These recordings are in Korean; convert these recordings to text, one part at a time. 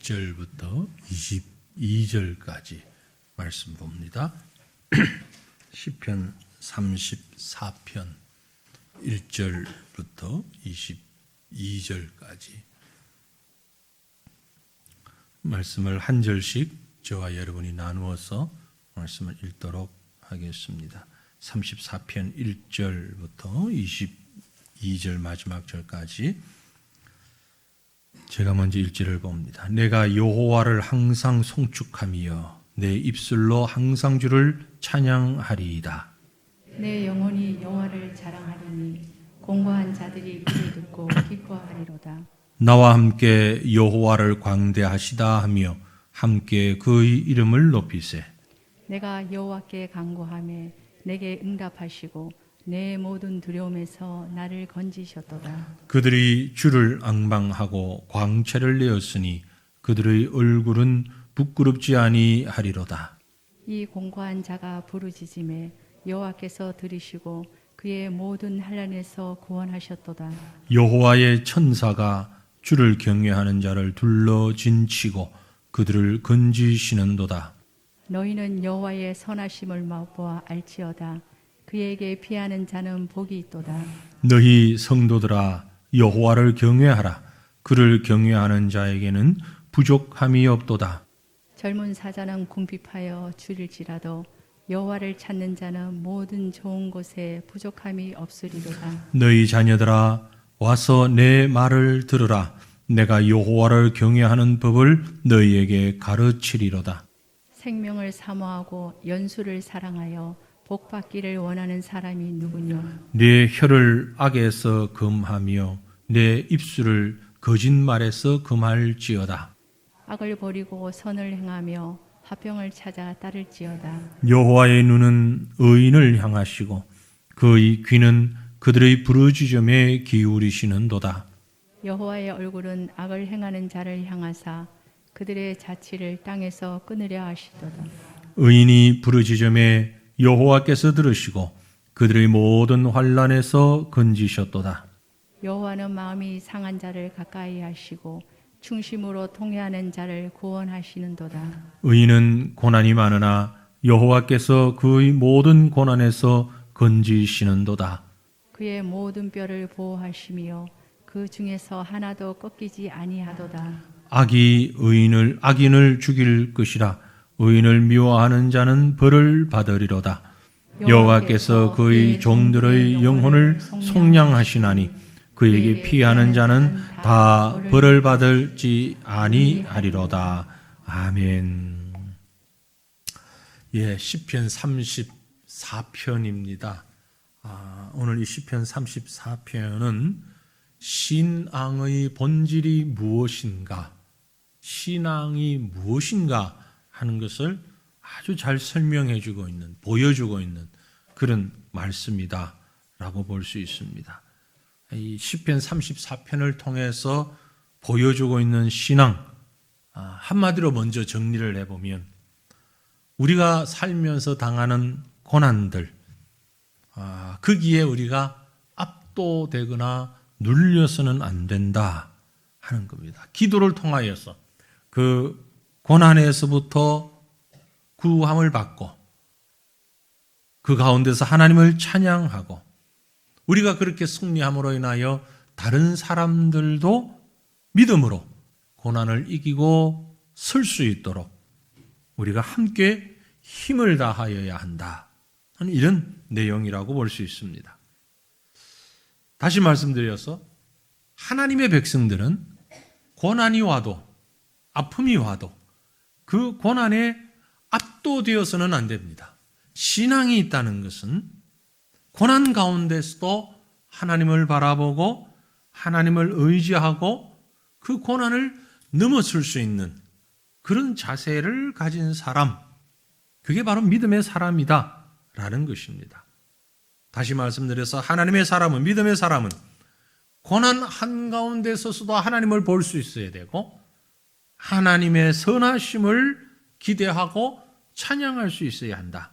1절부터 22절까지 말씀 봅니다. 시편 34편 1절부터 22절까지 말씀을 한 절씩 저와 여러분이 나누어서 말씀을 읽도록 하겠습니다. 34편 1절부터 22절 마지막 절까지 제가 먼저 1절을 봅니다. 내가 여호와를 항상 송축하며 내 입술로 항상 주를 찬양하리이다. 내 영혼이 여호와를 자랑하리니 공고한 자들이 이를 듣고 기뻐하리로다. 나와 함께 여호와를 광대하시다 하며 함께 그의 이름을 높이세. 내가 여호와께 간구하며 내게 응답하시고 내 모든 두려움에서 나를 건지셨도다. 그들이 주를 앙망하고 광채를 내었으니 그들의 얼굴은 부끄럽지 아니하리로다. 이 공고한 자가 부르짖음에 여호와께서 들으시고 그의 모든 환난에서 구원하셨도다. 여호와의 천사가 주를 경외하는 자를 둘러 진치고 그들을 건지시는도다. 너희는 여호와의 선하심을 맛보아 알지어다. 그에게 피하는 자는 복이 있도다. 너희 성도들아 여호와를 경외하라. 그를 경외하는 자에게는 부족함이 없도다. 젊은 사자는 궁핍하여 줄일지라도 여호와를 찾는 자는 모든 좋은 곳에 부족함이 없으리로다. 너희 자녀들아 와서 내 말을 들으라. 내가 여호와를 경외하는 법을 너희에게 가르치리로다. 생명을 사모하고 연수를 사랑하여 복받기를 원하는 사람이 누구뇨? 내 혀를 악에서 금하며 내 입술을 거짓말에서 금할지어다. 악을 버리고 선을 행하며 화평을 찾아 따를지어다. 여호와의 눈은 의인을 향하시고 그의 귀는 그들의 부르짖음에 기울이시는도다. 여호와의 얼굴은 악을 행하는 자를 향하사 그들의 자취를 땅에서 끊으려 하시도다. 의인이 부르짖음에 여호와께서 들으시고 그들의 모든 환난에서 건지셨도다. 여호와는 마음이 상한 자를 가까이 하시고 충심으로 통회하는 자를 구원하시는도다. 의인은 고난이 많으나 여호와께서 그의 모든 고난에서 건지시는도다. 그의 모든 뼈를 보호하시며 그 중에서 하나도 꺾이지 아니하도다. 악인을 죽일 것이라. 의인을 미워하는 자는 벌을 받으리로다. 여호와께서 그의 종들의 영혼을 속량하시나니 그에게 피하는 자는 다 벌을 받을지 아니하리로다. 아멘. 예, 시편 34편입니다. 오늘 이 시편 34편은 신앙의 본질이 무엇인가, 신앙이 무엇인가 하는 것을 아주 잘 설명해 주고 있는, 보여주고 있는 그런 말씀이다 라고 볼 수 있습니다. 이 시편 34편을 통해서 보여주고 있는 신앙, 한마디로 먼저 정리를 해보면 우리가 살면서 당하는 고난들, 거기에 우리가 압도되거나 눌려서는 안 된다 하는 겁니다. 기도를 통하여서 그 고난에서부터 구함을 받고 그 가운데서 하나님을 찬양하고 우리가 그렇게 승리함으로 인하여 다른 사람들도 믿음으로 고난을 이기고 설 수 있도록 우리가 함께 힘을 다하여야 한다 하는 이런 내용이라고 볼 수 있습니다. 다시 말씀드려서 하나님의 백성들은 고난이 와도 아픔이 와도 그 고난에 압도되어서는 안 됩니다. 신앙이 있다는 것은 고난 가운데서도 하나님을 바라보고 하나님을 의지하고 그 고난을 넘어설 수 있는 그런 자세를 가진 사람, 그게 바로 믿음의 사람이다 라는 것입니다. 다시 말씀드려서 하나님의 사람은, 믿음의 사람은 고난 한가운데 서서도 하나님을 볼 수 있어야 되고 하나님의 선하심을 기대하고 찬양할 수 있어야 한다.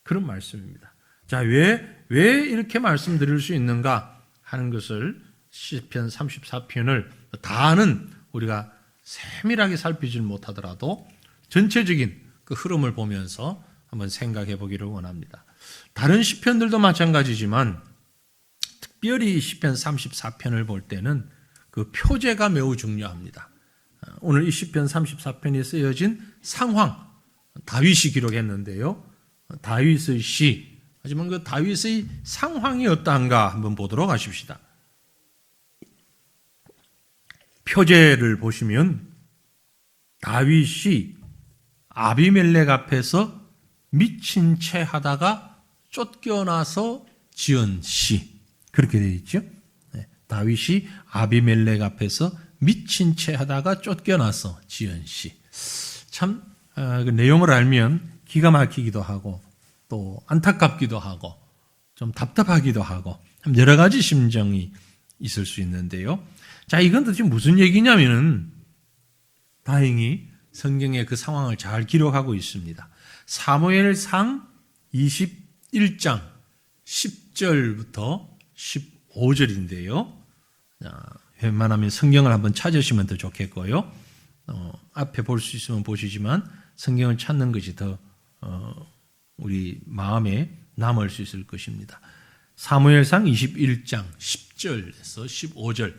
그런 말씀입니다. 자, 왜 이렇게 말씀드릴 수 있는가 하는 것을 시편 34편을 다는 우리가 세밀하게 살피질 못하더라도 전체적인 그 흐름을 보면서 한번 생각해 보기를 원합니다. 다른 시편들도 마찬가지지만 특별히 시편 34편을 볼 때는 그 표제가 매우 중요합니다. 오늘 이 시편 34편에 쓰여진 상황, 다윗이 기록했는데요. 다윗의 시, 하지만 그 다윗의 상황이 어떠한가 한번 보도록 하십시다. 표제를 보시면 다윗이 아비멜렉 앞에서 미친 채 하다가 쫓겨나서 지은 시, 그렇게 되어 있죠. 다윗이 아비멜렉 앞에서 미친 채 하다가 쫓겨나서 지은 시. 참 그 내용을 알면 기가 막히기도 하고 또 안타깝기도 하고 좀 답답하기도 하고 여러 가지 심정이 있을 수 있는데요. 자, 이건 도대체 무슨 얘기냐면은 다행히 성경에 그 상황을 잘 기록하고 있습니다. 사무엘상 21장 10절부터 15절인데요. 웬만하면 성경을 한번 찾으시면 더 좋겠고요. 앞에 볼 수 있으면 보시지만 성경을 찾는 것이 더 우리 마음에 남을 수 있을 것입니다. 사무엘상 21장 10절에서 15절.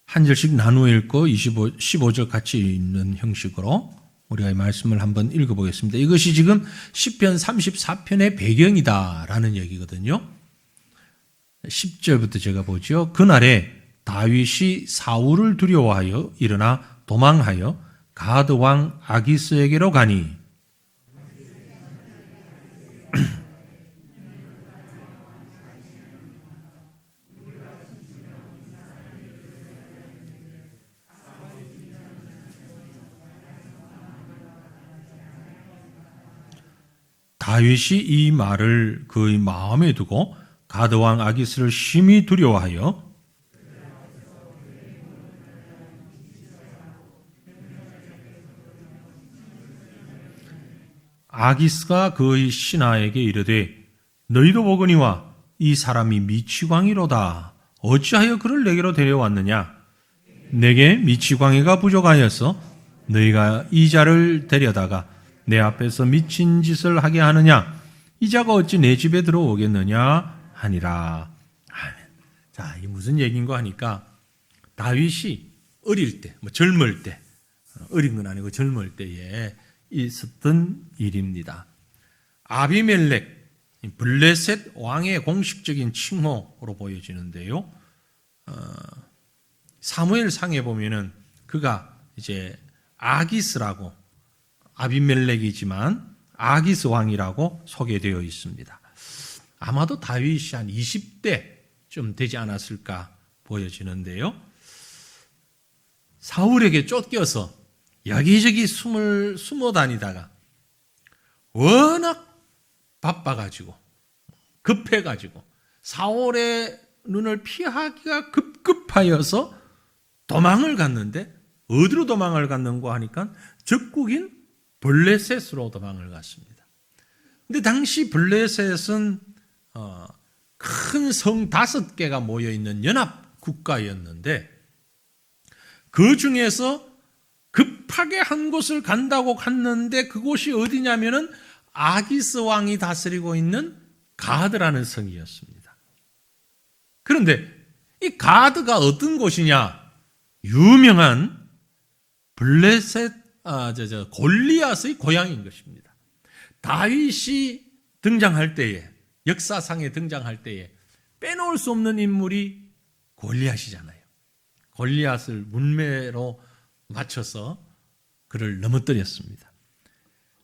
한 절씩 나누어 읽고 15절 같이 읽는 형식으로 우리가 이 말씀을 한번 읽어보겠습니다. 이것이 지금 시편 34편의 배경이다라는 얘기거든요. 10절부터 제가 보죠. 그날에 다윗이 사울을 두려워하여 일어나 도망하여 가드 왕 아기스에게로 가니 다윗이 이 말을 그의 마음에 두고 가드 왕 아기스를 심히 두려워하여 아기스가 그의 신하에게 이르되 너희도 보거니와 이 사람이 미치광이로다. 어찌하여 그를 내게로 데려왔느냐? 내게 미치광이가 부족하여서 너희가 이 자를 데려다가 내 앞에서 미친 짓을 하게 하느냐? 이 자가 어찌 내 집에 들어오겠느냐? 하니라. 아멘. 자, 이 무슨 얘기인가 하니까 다윗이 어릴 때, 젊을 때, 어린 건 아니고 젊을 때에 있었던 일입니다. 아비멜렉, 블레셋 왕의 공식적인 칭호로 보여지는데요. 사무엘상에 보면은 그가 이제 아기스라고 아비멜렉이지만 아기스 왕이라고 소개되어 있습니다. 아마도 다윗이 한 20대쯤 되지 않았을까 보여지는데요. 사울에게 쫓겨서 여기저기 숨어 다니다가 워낙 바빠가지고 급해가지고 사울의 눈을 피하기가 급급하여서 도망을 갔는데 어디로 도망을 갔는가 하니까 적국인 블레셋으로 도망을 갔습니다. 근데 당시 블레셋은 큰 성 5개가 모여있는 연합 국가였는데 그 중에서 급하게 한 곳을 간다고 갔는데 그곳이 어디냐면은 아기스 왕이 다스리고 있는 가드라는 성이었습니다. 그런데 이 가드가 어떤 곳이냐? 유명한 블레셋 골리앗의 고향인 것입니다. 다윗이 등장할 때에 역사상에 등장할 때에 빼놓을 수 없는 인물이 골리앗이잖아요. 골리앗을 문매로 맞춰서 그를 넘어뜨렸습니다.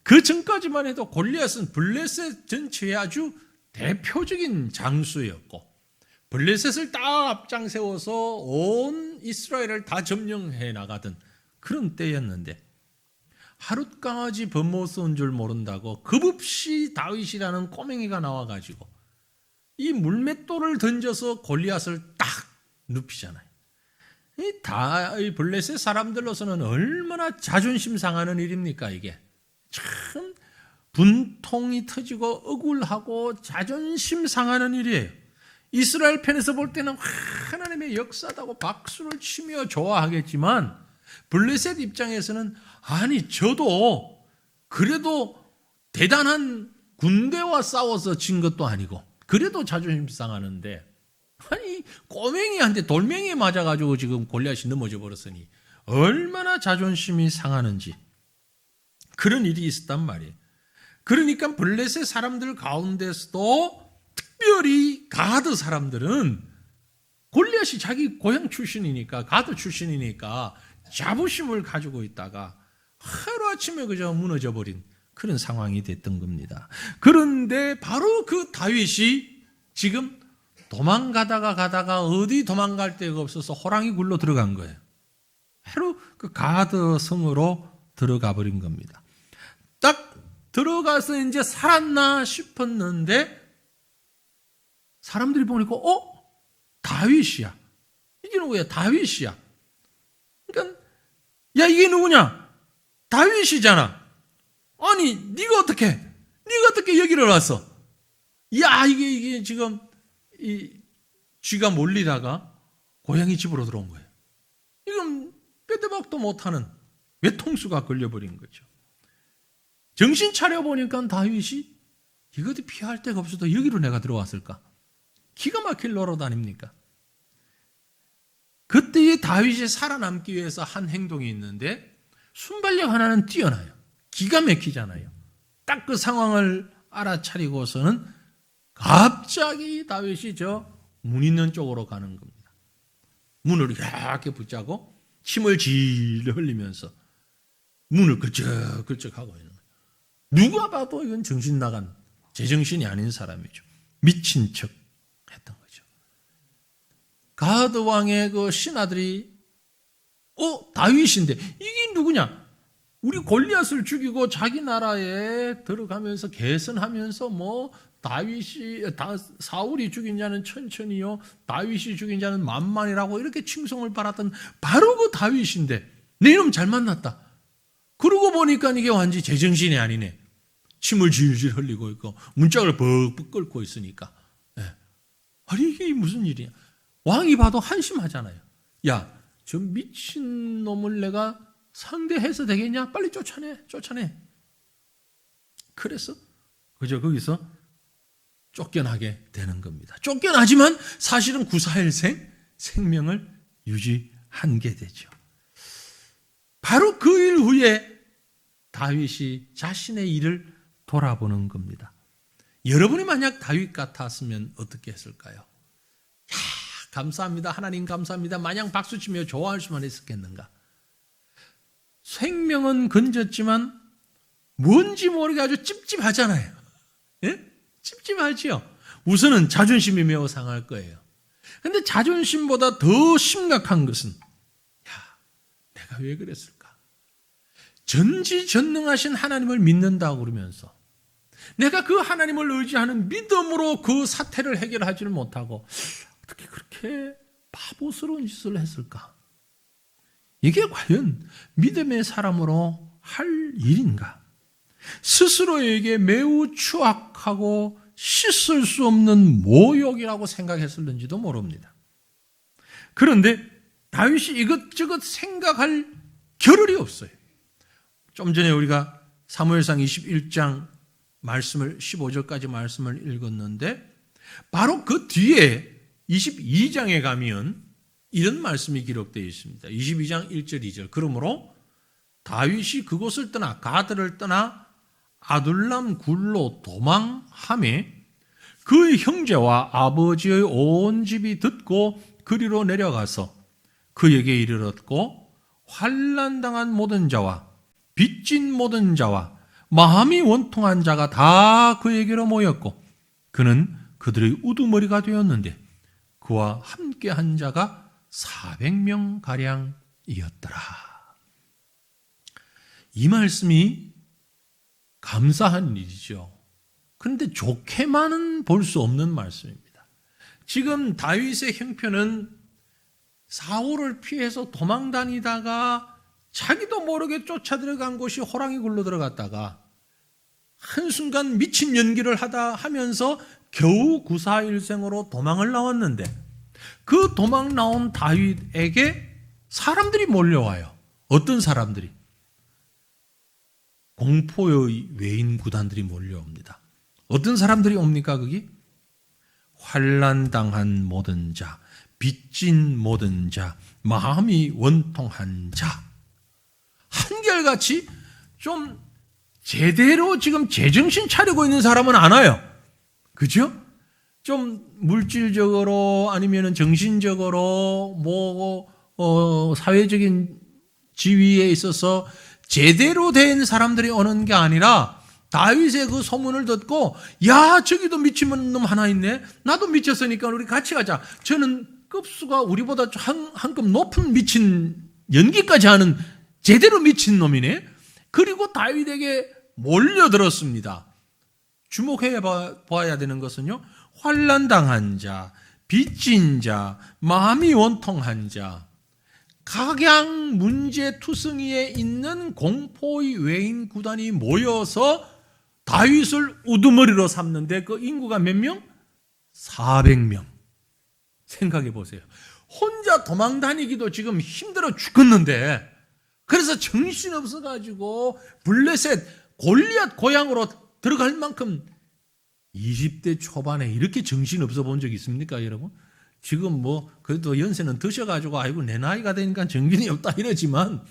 그 전까지만 해도 골리앗은 블레셋 전체의 아주 대표적인 장수였고 블레셋을 딱 앞장 세워서 온 이스라엘을 다 점령해 나가던 그런 때였는데 하룻강아지 범모스 온 줄 모른다고 급없이 다윗이라는 꼬맹이가 나와가지고 이 물맷돌을 던져서 골리앗을 딱 눕히잖아요. 이 블레셋 사람들로서는 얼마나 자존심 상하는 일입니까 이게. 참 분통이 터지고 억울하고 자존심 상하는 일이에요. 이스라엘 편에서 볼 때는 하나님의 역사다고 박수를 치며 좋아하겠지만 블레셋 입장에서는 아니 저도 그래도 대단한 군대와 싸워서 진 것도 아니고 그래도 자존심 상하는데 아니 꼬맹이한테 돌멩이에 맞아가지고 지금 골리앗이 넘어져 버렸으니 얼마나 자존심이 상하는지 그런 일이 있었단 말이에요. 그러니까 블레셋 사람들 가운데서도 특별히 가드 사람들은 골리앗이 자기 고향 출신이니까 가드 출신이니까 자부심을 가지고 있다가 하루아침에 그저 무너져 버린 그런 상황이 됐던 겁니다. 그런데 바로 그 다윗이 지금 가다가 어디 도망갈 데가 없어서 호랑이 굴로 들어간 거예요. 바로 그 가드 성으로 들어가 버린 겁니다. 딱 들어가서 이제 살았나 싶었는데 사람들이 보니까 다윗이야. 이게 누구야? 다윗이야. 그러니까 야 이게 누구냐? 다윗이잖아. 아니 네가 어떻게 여기를 왔어? 야 이게 지금 이 쥐가 몰리다가 고양이 집으로 들어온 거예요. 이건 빼대박도 못하는 외통수가 걸려버린 거죠. 정신 차려보니까 다윗이 이것도 피할 데가 없어도 여기로 내가 들어왔을까? 기가 막힐 노릇 아닙니까? 그때의 다윗이 살아남기 위해서 한 행동이 있는데 순발력 하나는 뛰어나요. 기가 막히잖아요. 딱 그 상황을 알아차리고서는 갑자기 다윗이 저 문 있는 쪽으로 가는 겁니다. 문을 이렇게 붙잡고 침을 질 흘리면서 문을 걸쩍걸쩍하고 있는 거예요. 누가 봐도 이건 정신 나간 제정신이 아닌 사람이죠. 미친 척 했던 거죠. 가드 왕의 그 신하들이 다윗인데 이게 누구냐? 우리 골리앗을 죽이고 자기 나라에 들어가면서 개선하면서 사울이 죽인 자는 천천히요, 다윗이 죽인 자는 만만이라고 이렇게 칭송을 받았던 바로 그 다윗인데 내 이놈 잘 만났다. 그러고 보니까 이게 완전히 제정신이 아니네. 침을 질질 흘리고 있고 문짝을 벅벅 끓고 있으니까. 아니 이게 무슨 일이야? 왕이 봐도 한심하잖아요. 야, 저 미친 놈을 내가 상대해서 되겠냐? 빨리 쫓아내. 그래서 그저 거기서 쫓겨나게 되는 겁니다. 쫓겨나지만 사실은 구사일생 생명을 유지한 게 되죠. 바로 그 일 후에 다윗이 자신의 일을 돌아보는 겁니다. 여러분이 만약 다윗 같았으면 어떻게 했을까요? 감사합니다. 하나님 감사합니다. 마냥 박수치며 좋아할 수만 있었겠는가? 생명은 건졌지만 뭔지 모르게 아주 찝찝하잖아요. 예? 찝찝하지요. 우선은 자존심이 매우 상할 거예요. 그런데 자존심보다 더 심각한 것은 내가 왜 그랬을까? 전지전능하신 하나님을 믿는다고 그러면서 내가 그 하나님을 의지하는 믿음으로 그 사태를 해결하지를 못하고 어떻게 그렇게 바보스러운 짓을 했을까? 이게 과연 믿음의 사람으로 할 일인가? 스스로에게 매우 추악하고 씻을 수 없는 모욕이라고 생각했을는지도 모릅니다. 그런데 다윗이 이것저것 생각할 겨를이 없어요. 좀 전에 우리가 사무엘상 21장 말씀을 15절까지 말씀을 읽었는데 바로 그 뒤에 22장에 가면 이런 말씀이 기록되어 있습니다. 22장 1절 2절. 그러므로 다윗이 그곳을 떠나 가드를 떠나 아둘람 굴로 도망하매 그의 형제와 아버지의 온 집이 듣고 그리로 내려가서 그에게 이르렀고 환난당한 모든 자와 빚진 모든 자와 마음이 원통한 자가 다 그에게로 모였고 그는 그들의 우두머리가 되었는데 그와 함께한 자가 400명 가량이었더라. 이 말씀이 감사한 일이죠. 그런데 좋게만은 볼 수 없는 말씀입니다. 지금 다윗의 형편은 사울을 피해서 도망다니다가 자기도 모르게 쫓아들어간 곳이 호랑이 굴로 들어갔다가 한순간 미친 연기를 하면서 겨우 구사일생으로 도망을 나왔는데 그 도망 나온 다윗에게 사람들이 몰려와요. 어떤 사람들이? 공포의 외인 구단들이 몰려옵니다. 어떤 사람들이 옵니까? 거기? 환난당한 모든 자, 빚진 모든 자, 마음이 원통한 자. 한결같이 좀 제대로 지금 제정신 차리고 있는 사람은 안 와요. 그죠? 좀 물질적으로 아니면 정신적으로 사회적인 지위에 있어서 제대로 된 사람들이 오는 게 아니라 다윗의 그 소문을 듣고 야 저기도 미친 놈 하나 있네. 나도 미쳤으니까 우리 같이 가자. 저는 급수가 우리보다 한 급 높은 미친 연기까지 하는 제대로 미친 놈이네. 그리고 다윗에게 몰려들었습니다. 주목해 봐야 되는 것은요. 환난당한 자, 빚진 자, 마음이 원통한 자, 각양 문제투성이에 있는 공포의 외인 구단이 모여서 다윗을 우두머리로 삼는데 그 인구가 몇 명? 400명. 생각해 보세요. 혼자 도망 다니기도 지금 힘들어 죽겠는데 그래서 정신없어가지고 블레셋 골리앗 고향으로 들어갈 만큼 20대 초반에 이렇게 정신없어 본 적 있습니까 여러분? 지금 그래도 연세는 드셔가지고 아이고 내 나이가 되니까 정신이 없다 이러지만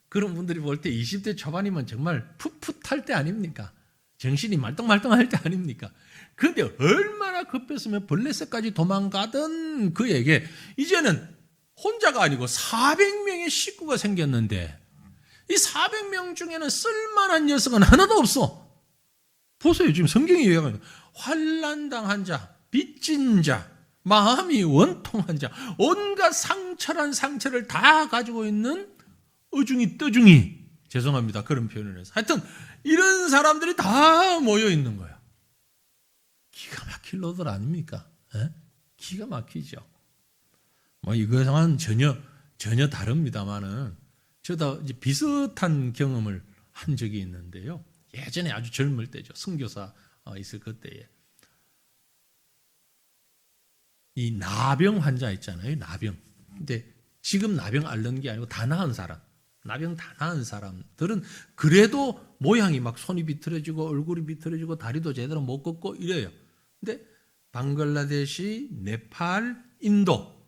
그런 분들이 볼 때 20대 초반이면 정말 풋풋할 때 아닙니까? 정신이 말똥말똥할 때 아닙니까? 그런데 얼마나 급했으면 블레셋까지 도망가던 그에게 이제는 혼자가 아니고 400명의 식구가 생겼는데 이 400명 중에는 쓸만한 녀석은 하나도 없어. 보세요. 지금 성경이 얘기하는 환난당한 자, 빚진 자, 마음이 원통한 자, 온갖 상처란 상처를 다 가지고 있는 어중이 떠중이, 죄송합니다. 그런 표현을 해서. 하여튼 이런 사람들이 다 모여 있는 거야. 기가 막힐 노들 아닙니까? 에? 기가 막히죠. 이것은 전혀 다릅니다만은 저도 이제 비슷한 경험을 한 적이 있는데요. 예전에 아주 젊을 때죠. 선교사 있을 그때에 이 나병 환자 있잖아요. 나병. 근데 지금 나병 앓는 게 아니고 다 나은 사람. 나병 다 나은 사람들은 그래도 모양이 막 손이 비틀어지고 얼굴이 비틀어지고 다리도 제대로 못 걷고 이래요. 근데 방글라데시, 네팔, 인도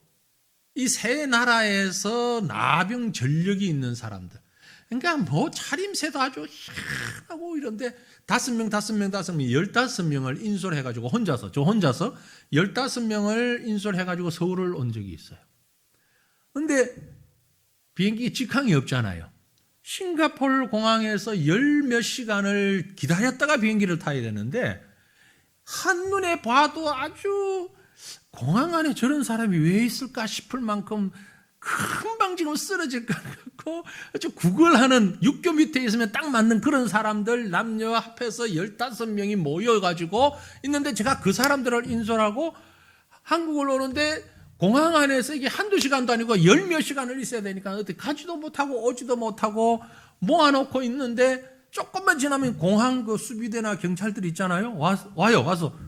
이 세 나라에서 나병 전력이 있는 사람들. 그러니까 차림새도 아주 희한하고 이런데 5명, 15명을 인솔해가지고 혼자서 15명을 인솔해가지고 서울을 온 적이 있어요. 근데 비행기 직항이 없잖아요. 싱가포르 공항에서 열 몇 시간을 기다렸다가 비행기를 타야 되는데 한눈에 봐도 아주 공항 안에 저런 사람이 왜 있을까 싶을 만큼 금방 지금 쓰러질 것 같고 아주 구걸하는 육교 밑에 있으면 딱 맞는 그런 사람들 남녀 합해서 15명이 모여가지고 있는데 제가 그 사람들을 인솔하고 한국을 오는데 공항 안에서 이게 한두 시간도 아니고 열 몇 시간을 있어야 되니까 어떻게 가지도 못하고 오지도 못하고 모아놓고 있는데 조금만 지나면 공항 그 수비대나 경찰들 있잖아요. 와서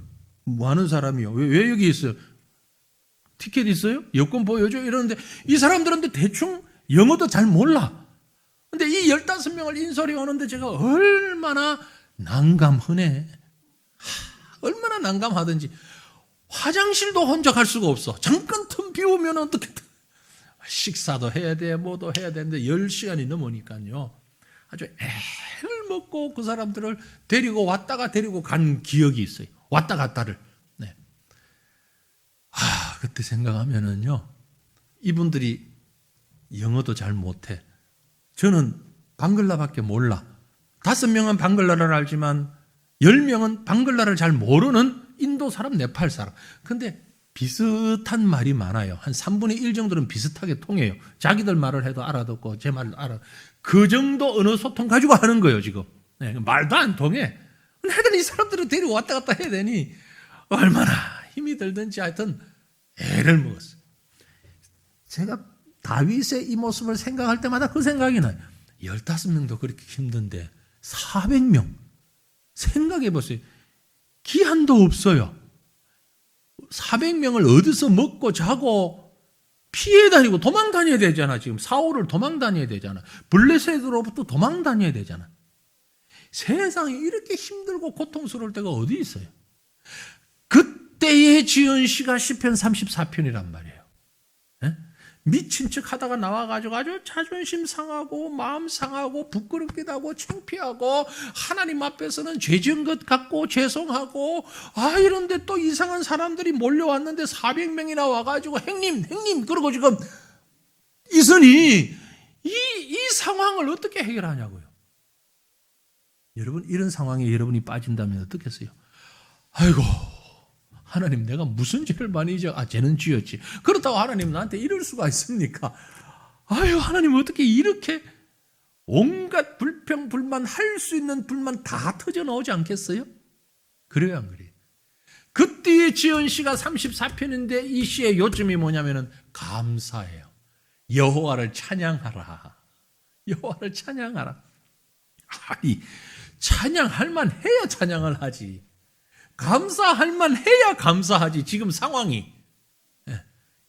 뭐 하는 사람이요? 왜 여기 있어요? 티켓 있어요? 여권 보여줘? 이러는데 이 사람들은 대충 영어도 잘 몰라. 근데 이 15명을 인솔이 오는데 제가 얼마나 난감하네. 얼마나 난감하든지 화장실도 혼자 갈 수가 없어. 잠깐 틈 비우면 어떻게 식사도 해야 돼, 뭐도 해야 되는데 10시간이 넘으니까요. 아주 애를 먹고 그 사람들을 데리고 왔다가 데리고 간 기억이 있어요. 왔다 갔다를. 네. 그때 생각하면은요, 이분들이 영어도 잘 못해. 저는 방글라밖에 몰라. 5명은 방글라를 알지만 10명은 방글라를 잘 모르는 인도 사람, 네팔 사람. 근데 비슷한 말이 많아요. 한 3분의 1 정도는 비슷하게 통해요. 자기들 말을 해도 알아듣고 제 말을 알아. 그 정도 언어 소통 가지고 하는 거예요, 지금. 네, 말도 안 통해. 하여튼 이 사람들을 데리고 왔다 갔다 해야 되니 얼마나 힘이 들든지 하여튼 애를 먹었어요. 제가 다윗의 이 모습을 생각할 때마다 그 생각이 나요. 15명도 그렇게 힘든데 400명. 생각해 보세요. 기한도 없어요. 400명을 어디서 먹고 자고 피해 다니고 도망 다녀야 되잖아. 지금 사울을 도망 다녀야 되잖아. 블레셋으로부터 도망 다녀야 되잖아. 세상에 이렇게 힘들고 고통스러울 때가 어디 있어요? 그때의 지은 씨가 시편 34편이란 말이에요. 예? 미친 척 하다가 나와가지고 아주 자존심 상하고 마음 상하고 부끄럽기도 하고 창피하고 하나님 앞에서는 죄 지은 것 같고 죄송하고 이런데 또 이상한 사람들이 몰려왔는데 400명이나 와가지고 형님 그러고 지금 있으니 이 상황을 어떻게 해결하냐고요. 여러분 이런 상황에 여러분이 빠진다면 어떻겠어요? 아이고 하나님 내가 무슨 죄를 많이 죄는 지었지. 그렇다고 하나님 나한테 이럴 수가 있습니까? 아유 하나님 어떻게 이렇게 온갖 불평 불만 할 수 있는 불만 다 터져 나오지 않겠어요? 그래요 안 그래요? 그때의 지은 씨가 34편인데 이 시의 요점이 뭐냐면은 감사해요. 여호와를 찬양하라. 여호와를 찬양하라. 아니 찬양할 만 해야 찬양을 하지. 감사할 만 해야 감사하지. 지금 상황이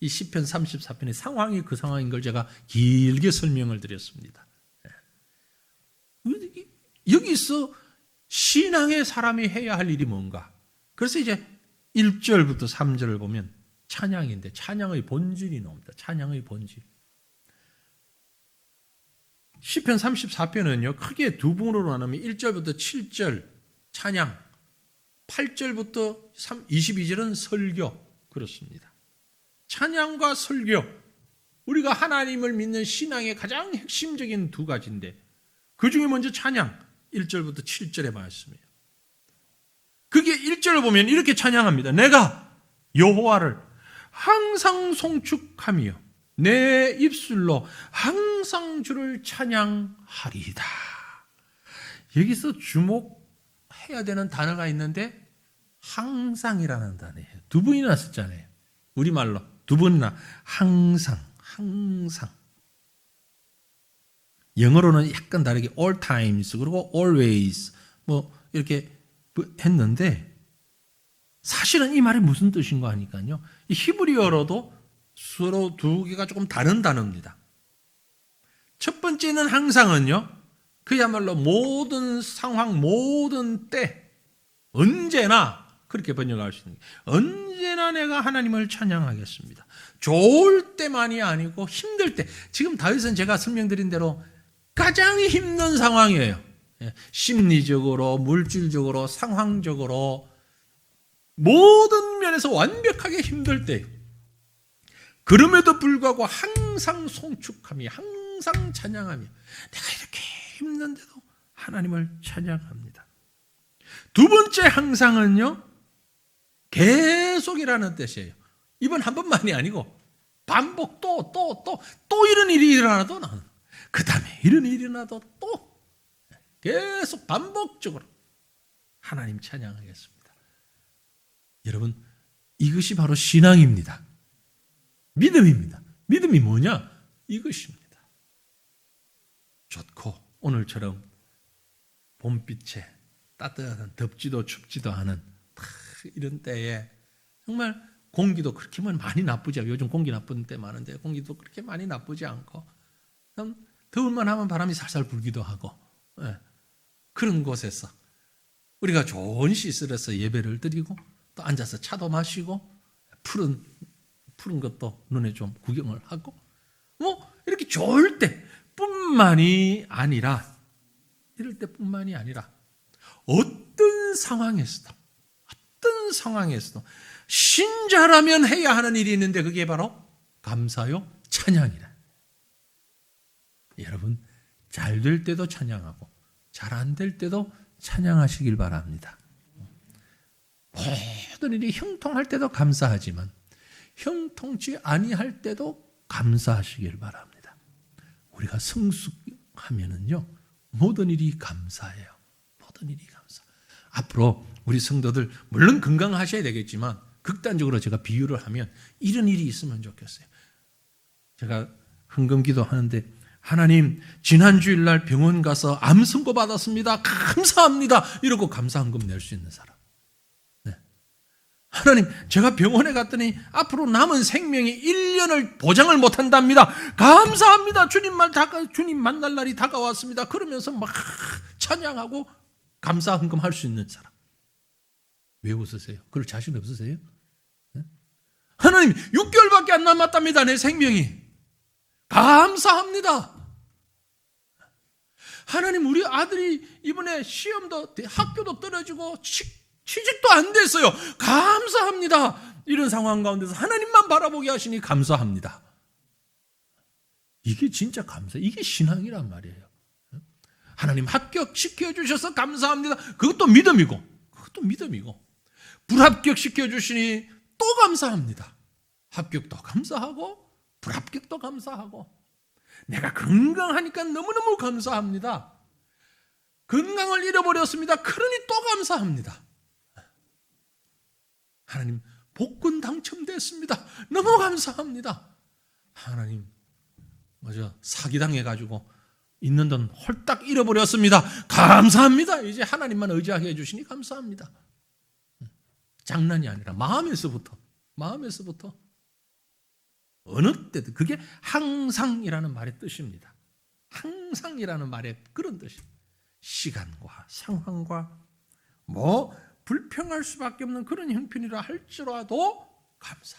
이 시편 34편의 상황이 그 상황인 걸 제가 길게 설명을 드렸습니다. 여기서 신앙의 사람이 해야 할 일이 뭔가? 그래서 이제 1절부터 3절을 보면 찬양인데 찬양의 본질이 나옵니다. 찬양의 본질. 시편 34편은요 크게 두 부분으로 나누면 1절부터 7절 찬양, 8절부터 22절은 설교. 그렇습니다. 찬양과 설교, 우리가 하나님을 믿는 신앙의 가장 핵심적인 두 가지인데 그 중에 먼저 찬양, 1절부터 7절의 말씀이에요. 그게 1절을 보면 이렇게 찬양합니다. 내가 여호와를 항상 송축하며 내 입술로 항상 주를 찬양하리이다. 여기서 주목해야 되는 단어가 있는데 항상이라는 단어예요. 두 번이나 썼잖아요. 우리말로 두 번이나 항상. 영어로는 약간 다르게 all times 그리고 always 뭐 이렇게 했는데 사실은 이 말이 무슨 뜻인가 하니까요. 이 히브리어로도 서로 두 개가 조금 다른 단어입니다. 첫 번째는 항상은요. 그야말로 모든 상황, 모든 때, 언제나 그렇게 번역할 수 있는 거예요. 언제나 내가 하나님을 찬양하겠습니다. 좋을 때만이 아니고 힘들 때. 지금 다윗은 제가 설명드린 대로 가장 힘든 상황이에요. 심리적으로, 물질적으로, 상황적으로 모든 면에서 완벽하게 힘들 때 그럼에도 불구하고 항상 송축하며 항상 찬양하며 내가 이렇게 힘든데도 하나님을 찬양합니다. 두 번째 항상은요 계속이라는 뜻이에요. 이번 한 번만이 아니고 반복 또 이런 일이 일어나도 나는 그 다음에 이런 일이 일어나도 또 계속 반복적으로 하나님 찬양하겠습니다. 여러분 이것이 바로 신앙입니다. 믿음입니다. 믿음이 뭐냐? 이것입니다. 좋고 오늘처럼 봄빛에 따뜻한 덥지도 춥지도 않은 이런 때에 정말 공기도 그렇게 많이 나쁘지 않고 요즘 공기 나쁜 때 많은데 공기도 그렇게 많이 나쁘지 않고 더울만 하면 바람이 살살 불기도 하고 그런 곳에서 우리가 좋은 시설에서 예배를 드리고 또 앉아서 차도 마시고 푸른 것도 눈에 좀 구경을 하고 뭐 이렇게 좋을 때뿐만이 아니라 이럴 때뿐만이 아니라 어떤 상황에서도 신자라면 해야 하는 일이 있는데 그게 바로 감사요 찬양이라. 여러분 잘 될 때도 찬양하고 잘 안 될 때도 찬양하시길 바랍니다. 모든 일이 형통할 때도 감사하지만 형통치 아니할 때도 감사하시길 바랍니다. 우리가 성숙하면은요 모든 일이 감사해요. 모든 일이 감사. 앞으로 우리 성도들 물론 건강하셔야 되겠지만 극단적으로 제가 비유를 하면 이런 일이 있으면 좋겠어요. 제가 헌금기도 하는데 하나님 지난 주일날 병원 가서 암 선고 받았습니다. 감사합니다. 이러고 감사헌금 낼 수 있는 사람. 하나님, 제가 병원에 갔더니 앞으로 남은 생명이 1년을 보장을 못한답니다. 감사합니다. 주님 만날 날이 다가왔습니다. 그러면서 막 찬양하고 감사 헌금할 수 있는 사람. 왜 웃으세요? 그럴 자신 없으세요? 하나님, 6개월밖에 안 남았답니다. 내 생명이. 감사합니다. 하나님, 우리 아들이 이번에 시험도 학교도 떨어지고 취직도 안 됐어요. 감사합니다. 이런 상황 가운데서 하나님만 바라보게 하시니 감사합니다. 이게 진짜 감사. 이게 신앙이란 말이에요. 하나님 합격시켜 주셔서 감사합니다. 그것도 믿음이고 불합격 시켜주시니 또 감사합니다. 합격도 감사하고 불합격도 감사하고 내가 건강하니까 너무너무 감사합니다. 건강을 잃어버렸습니다. 그러니 또 감사합니다. 하나님 복권 당첨됐습니다. 너무 감사합니다. 하나님 맞아 사기당해가지고 있는 돈 홀딱 잃어버렸습니다. 감사합니다. 이제 하나님만 의지하게 해주시니 감사합니다. 장난이 아니라 마음에서부터 어느 때든 그게 항상이라는 말의 뜻입니다. 항상이라는 말의 그런 뜻이 시간과 상황과 뭐 불평할 수밖에 없는 그런 형편이라 할지라도 감사.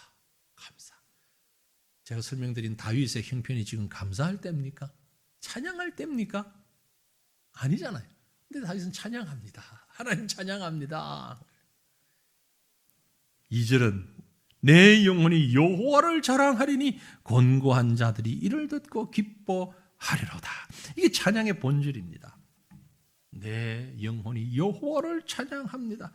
제가 설명드린 다윗의 형편이 지금 감사할 때입니까? 찬양할 때입니까? 아니잖아요. 근데 다윗은 찬양합니다. 하나님 찬양합니다. 2절은 내 영혼이 여호와를 자랑하리니 곤고한 자들이 이를 듣고 기뻐하리로다. 이게 찬양의 본질입니다. 내 영혼이 여호와를 찬양합니다.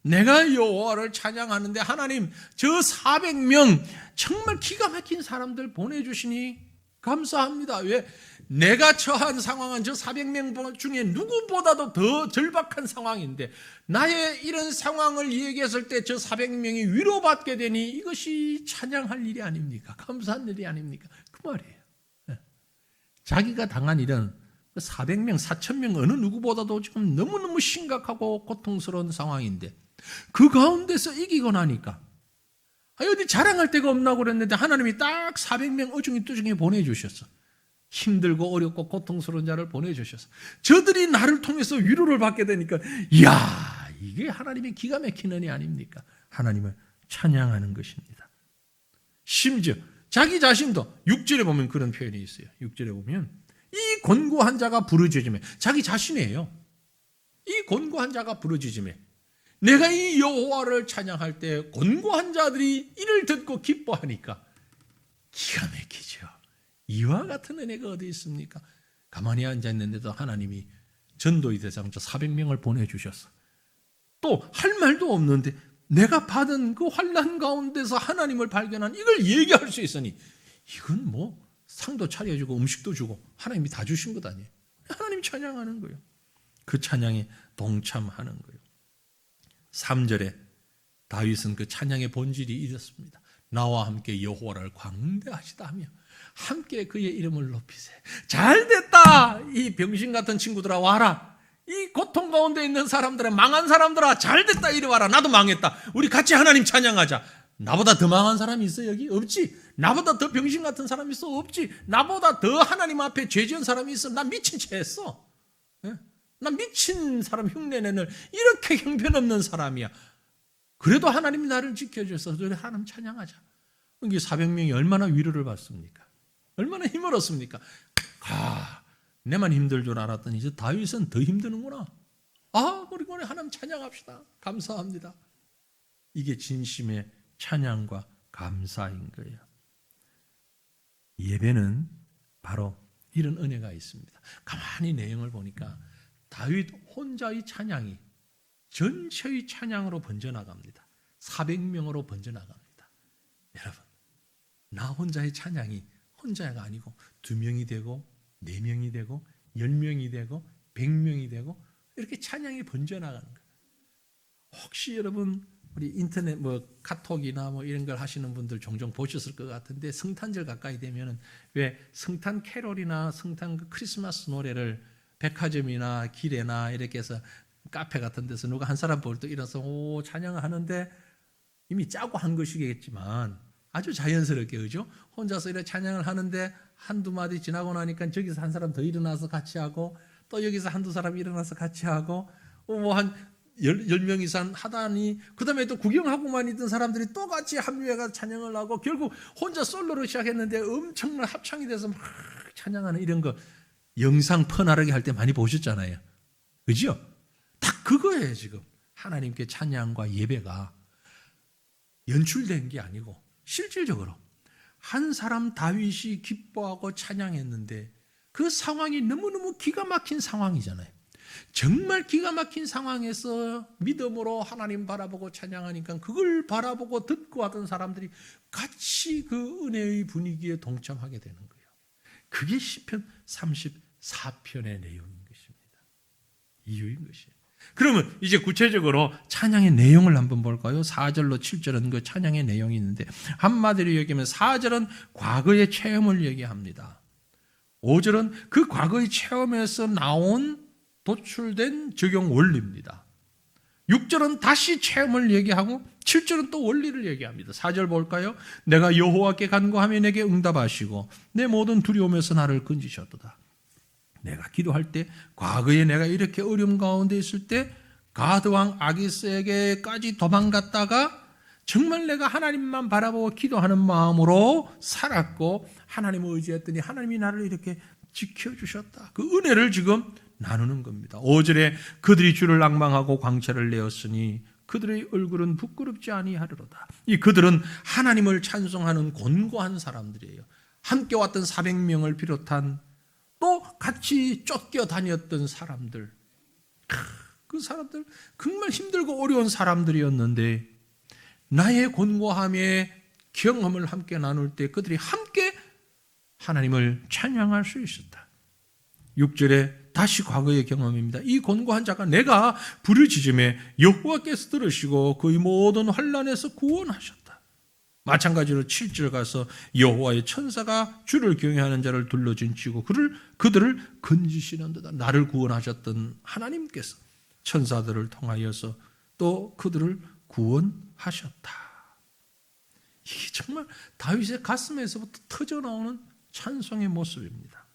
내가 여호와를 찬양하는데 하나님 저 400명 정말 기가 막힌 사람들 보내주시니 감사합니다. 왜? 내가 처한 상황은 저 400명 중에 누구보다도 더 절박한 상황인데 나의 이런 상황을 얘기했을 때 저 400명이 위로받게 되니 이것이 찬양할 일이 아닙니까? 감사한 일이 아닙니까? 그 말이에요. 자기가 당한 일은 400명, 4,000명 어느 누구보다도 지금 너무너무 심각하고 고통스러운 상황인데 그 가운데서 이기고 나니까 어디 자랑할 데가 없나고 그랬는데 하나님이 딱 400명 어중이 뚜중이 보내주셨어. 힘들고 어렵고 고통스러운 자를 보내주셨어. 저들이 나를 통해서 위로를 받게 되니까 이야 이게 하나님의 기가 막힌 은혜 아닙니까? 하나님을 찬양하는 것입니다. 심지어 자기 자신도 6절에 보면 그런 표현이 있어요. 6절에 보면 이 곤고한 자가 부르짖으며 자기 자신이에요. 이 곤고한 자가 부르짖으며 내가 이 여호와를 찬양할 때 곤고한 자들이 이를 듣고 기뻐하니까 기가 막히죠. 이와 같은 은혜가 어디 있습니까? 가만히 앉아있는데도 하나님이 전도의 대상자 400명을 보내주셨어. 또 할 말도 없는데 내가 받은 그 환난 가운데서 하나님을 발견한 이걸 얘기할 수 있으니 이건 뭐 상도 차려주고 음식도 주고 하나님이 다 주신 것 아니에요. 하나님 찬양하는 거예요. 그 찬양에 동참하는 거예요. 3절에 다윗은 그 찬양의 본질이 이렇습니다. 나와 함께 여호와를 광대하시다 하며 함께 그의 이름을 높이세. 잘됐다. 이 병신 같은 친구들아 와라. 이 고통 가운데 있는 사람들아 망한 사람들아 잘됐다 이리 와라. 나도 망했다. 우리 같이 하나님 찬양하자. 나보다 더 망한 사람이 있어 여기? 없지. 나보다 더 병신 같은 사람이 있어? 없지. 나보다 더 하나님 앞에 죄 지은 사람이 있어? 나 미친 채 했어. 나 미친 사람 흉내내는 이렇게 형편없는 사람이야. 그래도 하나님이 나를 지켜줘서 하나님 찬양하자. 이게 400명이 얼마나 위로를 받습니까? 얼마나 힘을 얻습니까? 내만 힘들 줄 알았더니 이제 다윗은 더 힘드는구나. 그리고 하나님 찬양합시다. 감사합니다. 이게 진심의 찬양과 감사인 거예요. 예배는 바로 이런 은혜가 있습니다. 가만히 내용을 보니까 다윗 혼자의 찬양이 전체의 찬양으로 번져나갑니다. 400명으로 번져나갑니다. 여러분, 나 혼자의 찬양이 혼자가 아니고 2명이 되고 4명이 되고 10명이 되고 100명이 되고 이렇게 찬양이 번져나가는 거예요. 혹시 여러분 우리 인터넷 카톡이나 이런 걸 하시는 분들 종종 보셨을 것 같은데 성탄절 가까이 되면은 왜 성탄 캐롤이나 성탄 크리스마스 노래를 백화점이나 길에나 이렇게 해서 카페 같은 데서 누가 한 사람 볼 때 일어서 찬양을 하는데 이미 짜고 한 것이겠지만 아주 자연스럽게, 그죠? 혼자서 이렇게 찬양을 하는데 한두 마디 지나고 나니까 저기서 한 사람 더 일어나서 같이 하고, 또 여기서 한두 사람 일어나서 같이 하고, 뭐 한 10명 이상 하다니, 그 다음에 또 구경하고만 있던 사람들이 또 같이 합류해서 찬양을 하고, 결국 혼자 솔로로 시작했는데 엄청난 합창이 돼서 막 찬양하는 이런 거 영상 퍼나르게 할 때 많이 보셨잖아요. 그죠? 딱 그거예요, 지금. 하나님께 찬양과 예배가 연출된 게 아니고 실질적으로 한 사람 다윗이 기뻐하고 찬양했는데 그 상황이 너무너무 기가 막힌 상황이잖아요. 정말 기가 막힌 상황에서 믿음으로 하나님 바라보고 찬양하니까 그걸 바라보고 듣고 하던 사람들이 같이 그 은혜의 분위기에 동참하게 되는 거예요. 그게 시편 34편의 내용인 것입니다. 이유인 것이에요. 그러면 이제 구체적으로 찬양의 내용을 한번 볼까요? 4절로 7절은 그 찬양의 내용이 있는데, 한마디로 얘기하면 4절은 과거의 체험을 얘기합니다. 5절은 그 과거의 체험에서 나온 도출된 적용 원리입니다. 6절은 다시 체험을 얘기하고 7절은 또 원리를 얘기합니다. 4절 볼까요? 내가 여호와께 간구하며 내게 응답하시고 내 모든 두려움에서 나를 건지셨도다. 내가 기도할 때, 과거에 내가 이렇게 어려움 가운데 있을 때 가드왕 아기스에게까지 도망갔다가 정말 내가 하나님만 바라보고 기도하는 마음으로 살았고 하나님을 의지했더니 하나님이 나를 이렇게 지켜주셨다. 그 은혜를 지금 나누는 겁니다. 5절에 그들이 주를 앙망하고 광채를 내었으니 그들의 얼굴은 부끄럽지 아니하리로다. 이 그들은 하나님을 찬송하는 곤고한 사람들이에요. 함께 왔던 400명을 비롯한 또 같이 쫓겨 다녔던 사람들, 그 사람들 정말 힘들고 어려운 사람들이었는데 나의 곤고함의 경험을 함께 나눌 때 그들이 함께 하나님을 찬양할 수 있었다. 6절에 다시 과거의 경험입니다. 이 곤고한 자가 내가 부르짖음에 여호와께서 들으시고 그의 모든 환난에서 구원하셨다. 마찬가지로 7절 가서 여호와의 천사가 주를 경외하는 자를 둘러진 치고 그들을 건지시는도다. 나를 구원하셨던 하나님께서 천사들을 통하여서 또 그들을 구원하셨다. 이게 정말 다윗의 가슴에서부터 터져나오는 찬송의 모습입니다.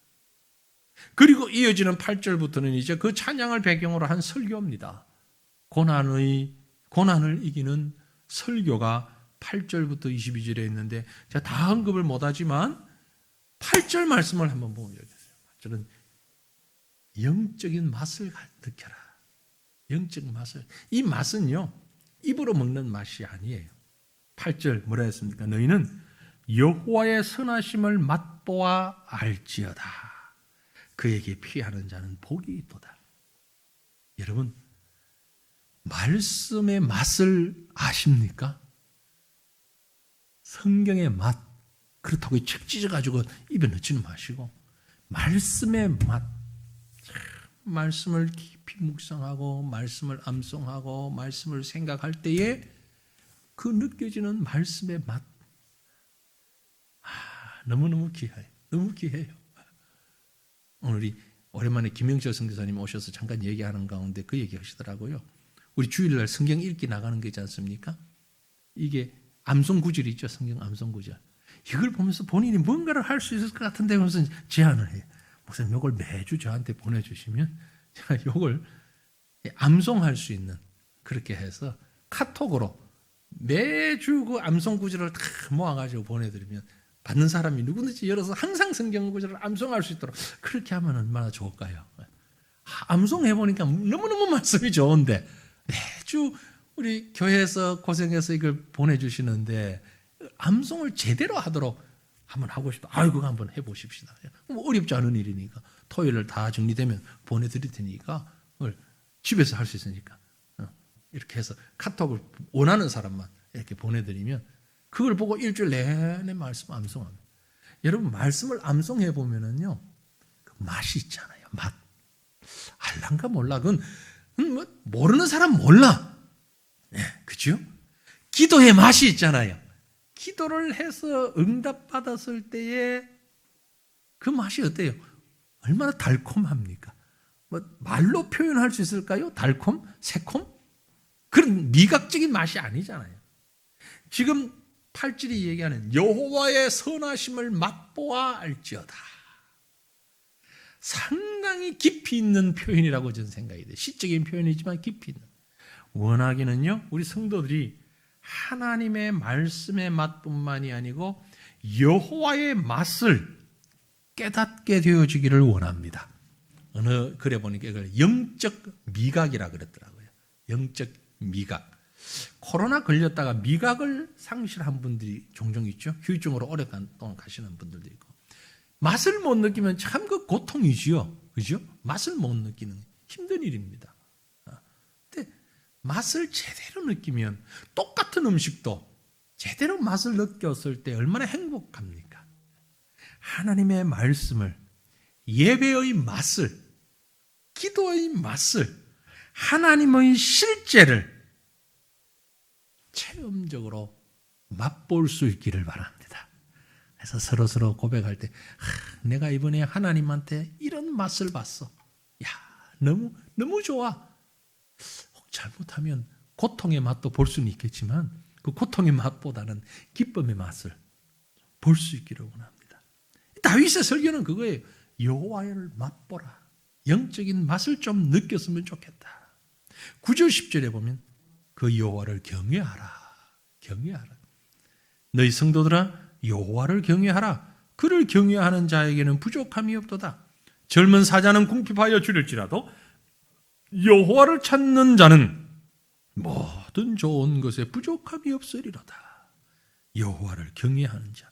그리고 이어지는 8절부터는 이제 그 찬양을 배경으로 한 설교입니다. 고난을 이기는 설교가 8절부터 22절에 있는데 제가 다 언급을 못하지만 8절 말씀을 한번 보면 되겠어요. 8절은 영적인 맛을 느껴라. 영적 맛을. 이 맛은요, 입으로 먹는 맛이 아니에요. 8절 뭐라 했습니까? 너희는 여호와의 선하심을 맛보아 알지어다. 그에게 피하는 자는 복이 있도다. 여러분, 말씀의 맛을 아십니까? 성경의 맛, 그렇다고 책 찢어가지고 입에 넣지는 마시고 말씀의 맛, 말씀을 깊이 묵상하고 말씀을 암송하고 말씀을 생각할 때에 그 느껴지는 말씀의 맛, 너무너무 귀해요. 너무 귀해요. 오늘 오랜만에 김영철 선교사님 오셔서 잠깐 얘기하는 가운데 그 얘기 하시더라고요. 우리 주일날 성경 읽기 나가는 게 있지 않습니까? 이게 암송 구절이 있죠. 성경 암송 구절. 이걸 보면서 본인이 뭔가를 할 수 있을 것 같은데 하면서 제안을 해요. 목사님, 이걸 매주 저한테 보내주시면 제가 이걸 암송할 수 있는, 그렇게 해서 카톡으로 매주 그 암송 구절을 다 모아가지고 보내드리면 받는 사람이 누구든지 열어서 항상 성경 구절을 암송할 수 있도록 그렇게 하면 얼마나 좋을까요? 암송해보니까 너무너무 말씀이 좋은데 매주 우리 교회에서 고생해서 이걸 보내주시는데 암송을 제대로 하도록 한번 하고 싶다. 그거 한번 해보십시다. 뭐 어렵지 않은 일이니까 토요일을 다 정리되면 보내드릴 테니까 집에서 할 수 있으니까 이렇게 해서 카톡을 원하는 사람만 이렇게 보내드리면 그걸 보고 일주일 내내 말씀 암송합니다. 여러분, 말씀을 암송해 보면은요, 그 맛이 있잖아요. 맛. 알란가 몰라. 그건 뭐 모르는 사람 몰라. 네, 그죠? 기도의 맛이 있잖아요. 기도를 해서 응답받았을 때에 그 맛이 어때요? 얼마나 달콤합니까? 뭐 말로 표현할 수 있을까요? 달콤? 새콤? 그런 미각적인 맛이 아니잖아요. 지금 8절이 얘기하는 여호와의 선하심을 맛보아 알지어다. 상당히 깊이 있는 표현이라고 저는 생각이 돼요. 시적인 표현이지만 깊이 있는. 원하기는요, 우리 성도들이 하나님의 말씀의 맛뿐만이 아니고 여호와의 맛을 깨닫게 되어지기를 원합니다. 어느 글에 보니까 이걸 영적 미각이라 그랬더라고요. 영적 미각. 코로나 걸렸다가 미각을 상실한 분들이 종종 있죠. 휴유증으로 오랫동안 가시는 분들도 있고. 맛을 못 느끼면 참 그 고통이지요. 그죠? 맛을 못 느끼는 힘든 일입니다. 근데 맛을 제대로 느끼면 똑같은 음식도 제대로 맛을 느꼈을 때 얼마나 행복합니까? 하나님의 말씀을, 예배의 맛을, 기도의 맛을, 하나님의 실제를 체험적으로 맛볼 수 있기를 바랍니다. 그래서 서로 고백할 때 내가 이번에 하나님한테 이런 맛을 봤어. 야, 너무 좋아. 잘못하면 고통의 맛도 볼 수는 있겠지만 그 고통의 맛보다는 기쁨의 맛을 볼 수 있기를 원합니다. 다윗의 설교는 그거예요. 여호와를 맛보라. 영적인 맛을 좀 느꼈으면 좋겠다. 9절 10절에 보면 그 여호와를 경외하라. 경외하라. 너희 성도들아 여호와를 경외하라. 그를 경외하는 자에게는 부족함이 없도다. 젊은 사자는 궁핍하여 줄일지라도 여호와를 찾는 자는 모든 좋은 것에 부족함이 없으리로다. 여호와를 경외하는 자.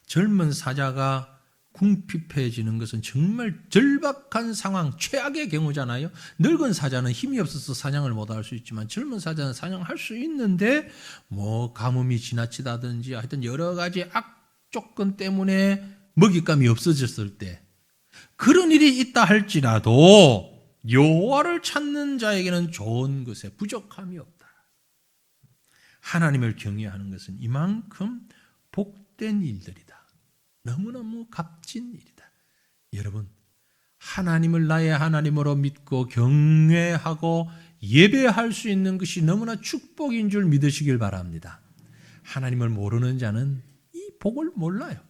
젊은 사자가 궁핍해지는 것은 정말 절박한 상황, 최악의 경우잖아요. 늙은 사자는 힘이 없어서 사냥을 못할 수 있지만 젊은 사자는 사냥할 수 있는데 가뭄이 지나치다든지 하여튼 여러 가지 악조건 때문에 먹잇감이 없어졌을 때 그런 일이 있다 할지라도 여호와를 찾는 자에게는 좋은 것에 부족함이 없다. 하나님을 경외하는 것은 이만큼 복된 일들이다. 너무너무 값진 일이다. 여러분, 하나님을 나의 하나님으로 믿고 경외하고 예배할 수 있는 것이 너무나 축복인 줄 믿으시길 바랍니다. 하나님을 모르는 자는 이 복을 몰라요.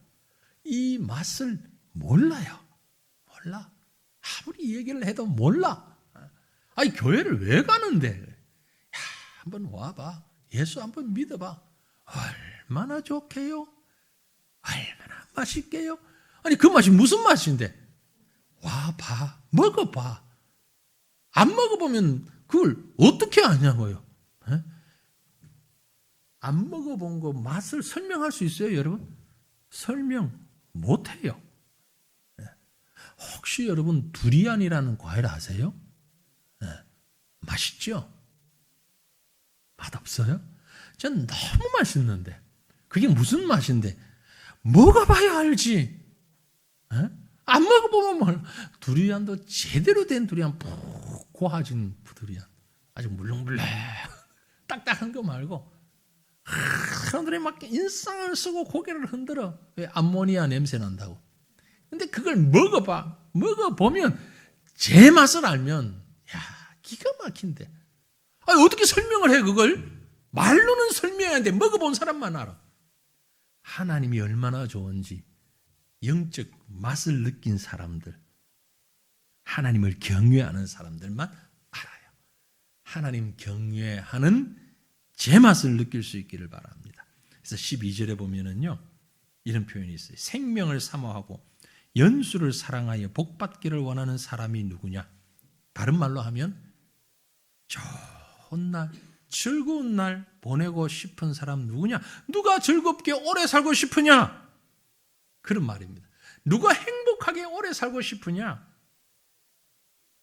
이 맛을 몰라요. 몰라. 아무리 얘기를 해도 몰라. 아니, 교회를 왜 가는데? 야, 한번 와봐. 예수 한번 믿어봐. 얼마나 좋게요? 얼마나 맛있게요? 아니, 그 맛이 무슨 맛인데? 와봐. 먹어봐. 안 먹어보면 그걸 어떻게 아냐고요? 에? 안 먹어본 거 맛을 설명할 수 있어요, 여러분? 설명 못해요. 혹시 여러분 두리안이라는 과일 아세요? 맛있죠? 맛없어요? 전 너무 맛있는데 그게 무슨 맛인데 먹어봐야 알지. 안 먹어보면 뭘. 두리안도 제대로 된 두리안, 푹 고아진 두리안, 아주 물렁물렁 딱딱한 거 말고 사람들이 막 인상을 쓰고 고개를 흔들어. 왜? 암모니아 냄새 난다고. 근데 그걸 먹어보면 제 맛을 알면 기가 막힌데. 아니, 어떻게 설명을 해 그걸? 말로는 설명해야 하는데 먹어본 사람만 알아. 하나님이 얼마나 좋은지 영적 맛을 느낀 사람들, 하나님을 경외하는 사람들만 알아요. 하나님 경외하는 제 맛을 느낄 수 있기를 바랍니다. 그래서 12절에 보면은요, 이런 표현이 있어요. 생명을 사모하고 연수를 사랑하여 복받기를 원하는 사람이 누구냐? 다른 말로 하면 좋은 날, 즐거운 날 보내고 싶은 사람 누구냐? 누가 즐겁게 오래 살고 싶으냐? 그런 말입니다. 누가 행복하게 오래 살고 싶으냐?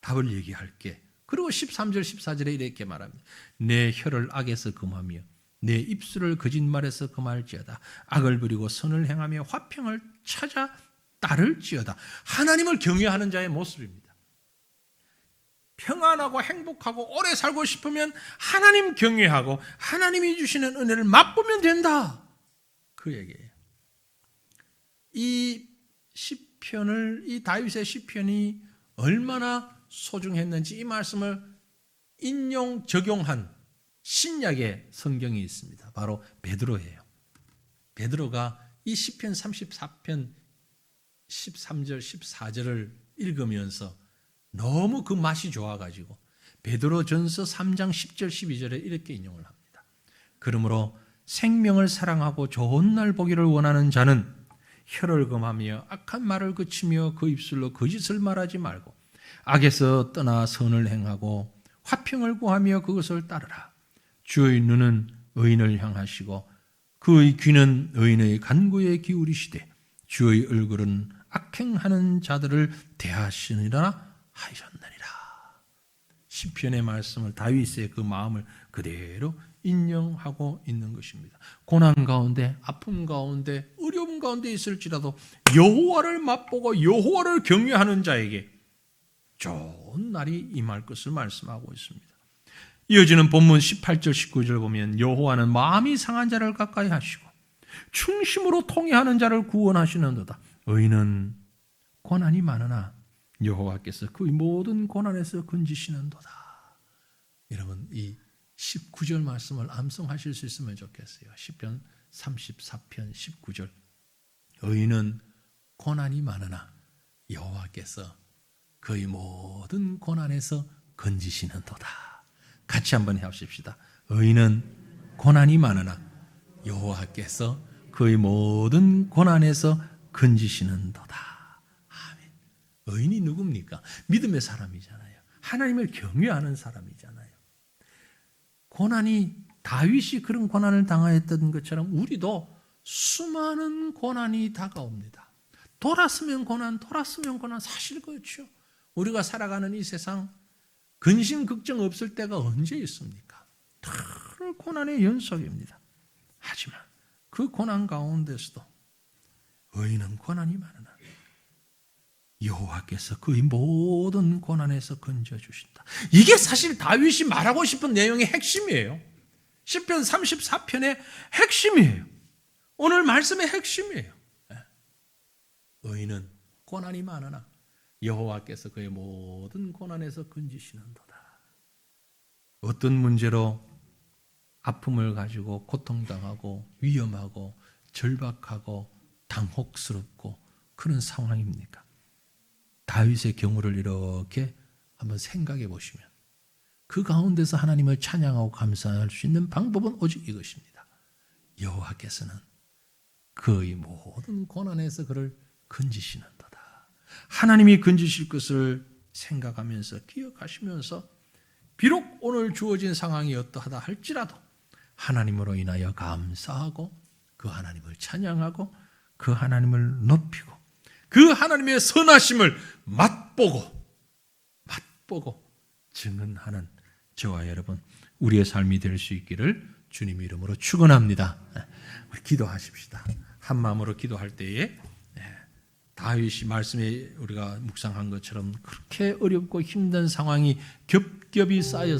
답을 얘기할게. 그리고 13절, 14절에 이렇게 말합니다. 내 혀를 악에서 금하며 내 입술을 거짓말에서 금할지어다. 악을 부리고 선을 행하며 화평을 찾아 따를지어다. 하나님을 경외하는 자의 모습입니다. 평안하고 행복하고 오래 살고 싶으면 하나님 경외하고 하나님이 주시는 은혜를 맛보면 된다. 그 얘기예요. 이 시편을, 이 다윗의 시편이 얼마나 소중했는지 이 말씀을 인용, 적용한 신약의 성경이 있습니다. 바로 베드로예요. 베드로가 이 시편 34편 13절 14절을 읽으면서 너무 그 맛이 좋아가지고 베드로전서 3장 10절 12절에 이렇게 인용을 합니다. 그러므로 생명을 사랑하고 좋은 날 보기를 원하는 자는 혀를 금하며 악한 말을 그치며 그 입술로 거짓을 말하지 말고 악에서 떠나 선을 행하고 화평을 구하며 그것을 따르라. 주의 눈은 의인을 향하시고 그의 귀는 의인의 간구에 기울이시되 주의 얼굴은 악행하는 자들을 대하시느라 하셨느니라. 시편의 말씀을 다윗의 그 마음을 그대로 인용하고 있는 것입니다. 고난 가운데, 아픔 가운데, 어려움 가운데 있을지라도 여호와를 맛보고 여호와를 경외하는 자에게 좋은 날이 임할 것을 말씀하고 있습니다. 이어지는 본문 18절 19절 보면 여호와는 마음이 상한 자를 가까이 하시고 충심으로 통회하는 자를 구원하시는도다. 의인은 고난이 많으나 여호와께서 그의 모든 고난에서 건지시는도다. 여러분 이 19절 말씀을 암송하실 수 있으면 좋겠어요. 시편 34편 19절. 의인은 고난이 많으나 여호와께서 그의 모든 고난에서 건지시는도다. 같이 한번 해봅시다. 의인은 고난이 많으나 여호와께서 그의 모든 고난에서 건지시는도다. 아멘. 의인이 누굽니까? 믿음의 사람이잖아요. 하나님을 경외하는 사람이잖아요. 고난이 다윗이 그런 고난을 당하였던 것처럼 우리도 수많은 고난이 다가옵니다. 돌았으면 고난 사실 그렇죠. 우리가 살아가는 이 세상 근심 걱정 없을 때가 언제 있습니까? 늘 고난의 연속입니다. 하지만 그 고난 가운데서도 의인은 고난이 많으나 여호와께서 그의 모든 고난에서 건져주신다. 이게 사실 다윗이 말하고 싶은 내용의 핵심이에요. 시편 34편의 핵심이에요. 오늘 말씀의 핵심이에요. 의인은 고난이 많으나 여호와께서 그의 모든 고난에서 건지시는도다. 어떤 문제로 아픔을 가지고 고통당하고 위험하고 절박하고 당혹스럽고 그런 상황입니까? 다윗의 경우를 이렇게 한번 생각해 보시면 그 가운데서 하나님을 찬양하고 감사할 수 있는 방법은 오직 이것입니다. 여호와께서는 그의 모든 고난에서 그를 건지시는도다. 하나님이 건지실 것을 생각하면서 기억하시면서 비록 오늘 주어진 상황이 어떠하다 할지라도 하나님으로 인하여 감사하고 그 하나님을 찬양하고 그 하나님을 높이고 그 하나님의 선하심을 맛보고 증언하는 저와 여러분 우리의 삶이 될 수 있기를 주님 이름으로 축원합니다. 우리 기도하십시다. 한 마음으로 기도할 때에 다윗이 말씀에 우리가 묵상한 것처럼 그렇게 어렵고 힘든 상황이 겹겹이 쌓여